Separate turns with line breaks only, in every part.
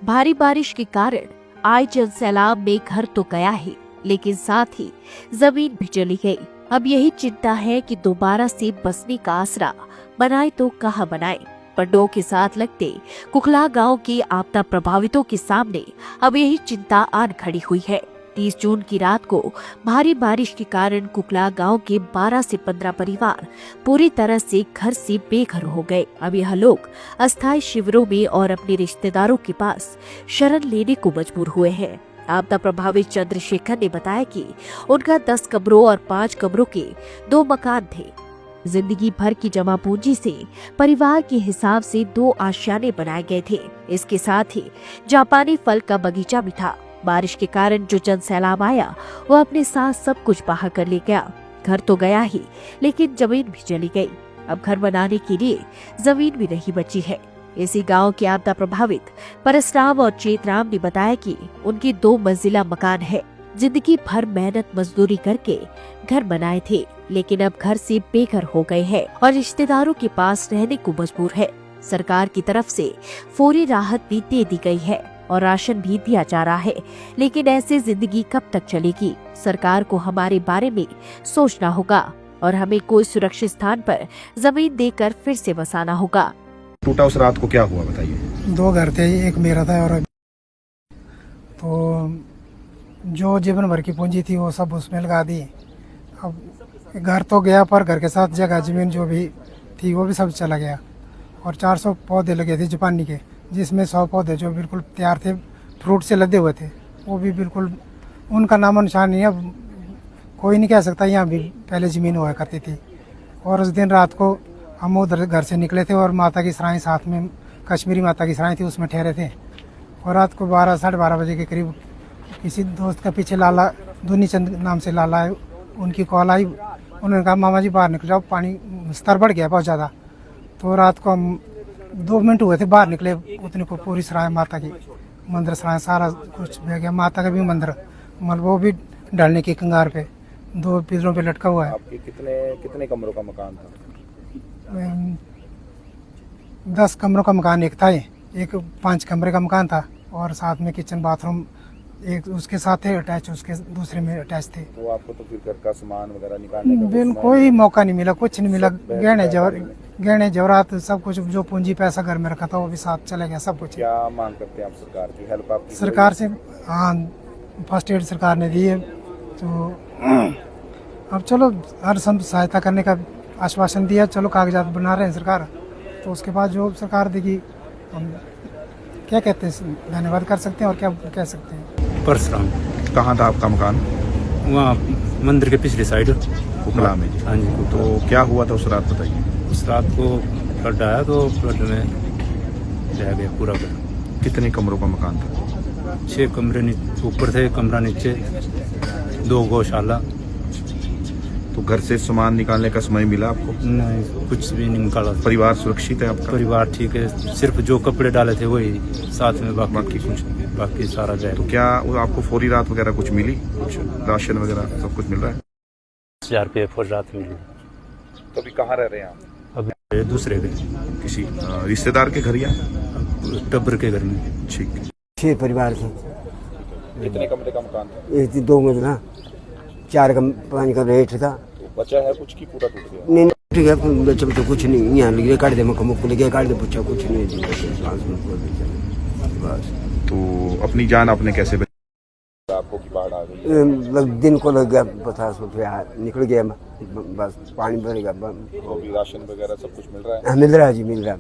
भारी बारिश के कारण आए जल सैलाब में घर तो गया ही, लेकिन साथ ही जमीन भी चली गई। अब यही चिंता है कि दोबारा से बसने का आसरा बनाए तो कहाँ बनाए। पंडों के साथ लगते कुखला गांव के आपदा प्रभावितों के सामने अब यही चिंता आन खड़ी हुई है। 30 जून की रात को भारी बारिश के कारण कुखला गांव के 12 से 15 परिवार पूरी तरह से घर से बेघर हो गए। अब यह लोग अस्थायी शिविरों में और अपने रिश्तेदारों के पास शरण लेने को मजबूर हुए हैं। आपदा प्रभावित चंद्रशेखर ने बताया कि उनका 10 कमरों और 5 कमरों के 2 मकान थे। जिंदगी भर की जमा पूंजी से परिवार के हिसाब से 2 आशियाने बनाए गए थे। इसके साथ ही जापानी फल का बगीचा भी था। बारिश के कारण जो जन सैलाब आया वो अपने साथ सब कुछ बहा कर ले गया। घर तो गया ही, लेकिन जमीन भी चली गई। अब घर बनाने के लिए जमीन भी नहीं बची है। इसी गांव के आपदा प्रभावित परसराम और चेतराम ने बताया कि उनके 2 मंजिला मकान है। जिंदगी भर मेहनत मजदूरी करके घर बनाए थे, लेकिन अब घर से बेघर हो गए हैं और रिश्तेदारों के पास रहने को मजबूर है। सरकार की तरफ से फौरी राहत भी दे दी गई है और राशन भी दिया जा रहा है, लेकिन ऐसे जिंदगी कब तक चलेगी? सरकार को हमारे बारे में सोचना होगा और हमें कोई सुरक्षित स्थान पर जमीन देकर फिर से बसाना होगा।
टूटा उस रात को क्या हुआ बताइए।
2 घर थे, एक मेरा था और तो जो जीवन भर की पूंजी थी वो सब उसमें लगा दी। अब घर तो गया पर घर के साथ जगह जमीन जो भी थी वो भी सब चला गया। और 400 पौधे लगे थे जापानी के, जिसमें 100 पौधे जो बिल्कुल तैयार थे, फ्रूट से लदे हुए थे, वो भी बिल्कुल उनका नामो निशान नहीं। अब कोई नहीं कह सकता यहाँ भी पहले ज़मीन हुआ करती थी। और उस दिन रात को हम उधर घर से निकले थे और माता की सराय साथ में, कश्मीरी माता की सराय थी, उसमें ठहरे थे। और रात को 12 साढ़े 12 बजे के करीब किसी दोस्त का पीछे लाला दुनी चंद नाम से लाला है, उनकी कॉल आई। उन्होंने कहा मामा जी बाहर निकल जाओ, पानी स्तर बढ़ गया बहुत ज़्यादा। तो रात को हम 2 मिनट हुए थे बाहर निकले, उतने को पूरी सराय माता की मंदिर सराय सारा कुछ बह गया। माता का भी मंदिर मतलब वो भी ढलने की कंगार पे 2 पिलरों पे लटका हुआ है।
आपके कितने कमरों का मकान था?
10 कमरों का मकान एक था, एक 5 कमरे का मकान था और साथ में किचन बाथरूम एक उसके साथ थे अटैच, उसके दूसरे में अटैच थे।
तो आपको तो फिर घर का सामान वगैरह निकालने का
बिल्कुल कोई मौका नहीं मिला, कुछ नहीं मिला। गहने जवरात सब कुछ जो पूंजी पैसा घर में रखा था वो भी साथ चले गया सब कुछ।
क्या मांग करते हैं आप सरकार की? हेल्प आपकी
सरकार से हाँ फर्स्ट एड सरकार ने दी है, तो अब चलो हर सहायता करने का आश्वासन दिया। चलो कागजात बना रहे हैं सरकार, तो उसके बाद जो सरकार देगी हम क्या कहते हैं, धन्यवाद कर सकते हैं और क्या कह सकते हैं।
परसराम।
कहाँ था आपका मकान?
वहाँ मंदिर के पिछली साइड
कुखला में।
हाँ जी।
तो क्या हुआ था उस रात बताइए।
उस रात को फ्लड आया तो फ्लड में रह गया पूरा घर।
कितने कमरों का मकान था?
6 कमरे ऊपर थे, कमरा नीचे, 2 गौशाला।
तो घर से सामान निकालने का समय मिला आपको?
नहीं, कुछ भी नहीं निकाला।
परिवार सुरक्षित है आपका?
परिवार ठीक है, सिर्फ जो कपड़े डाले थे वही साथ में, बाकी कुछ, बाकी सारा जाए।
तो क्या आपको फौरी राहत वगैरह कुछ मिली? कुछ राशन वगैरह सब कुछ मिल रहा है?
1000 रुपये फौरी राहत मिली।
तो अभी कहाँ रह रहे हैं आप?
अब दूसरे के
किसी रिश्तेदार के घर या
टब्बर के घर में।
ठीक।
6 परिवार थे।
कितने कमरे का मकान था?
एक 2 मंजिला, 5 का रेट था।
तो बचा है कुछ की पूरा टूट गया?
नहीं ठीक है, बच्चा तो कुछ नहीं, यहाँ लगे काट दे, मुख लगे काट दे, पूछा कुछ नहीं जी, बस।
तो अपनी जान आपने कैसे बचाई? आपको की बाढ़ आ गई?
दिन को लग गया 50 रुपया निकल गया, बस पानी भरेगा।
तो अभी राशन वगैरह सब कुछ मिल रहा है?
हाँ मिल रहा है जी, मिल रहा है।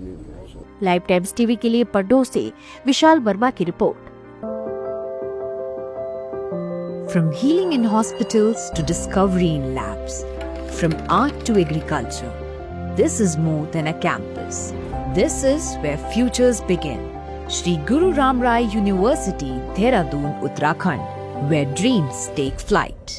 लाइव टाइम्स टीवी के लिए पंडों से विशाल वर्मा की report. From healing in hospitals to discovery in labs, from art to agriculture, this is more than a campus. This is where futures begin. Shri Guru Ram Rai University, Dehradun, Uttarakhand, where dreams take flight.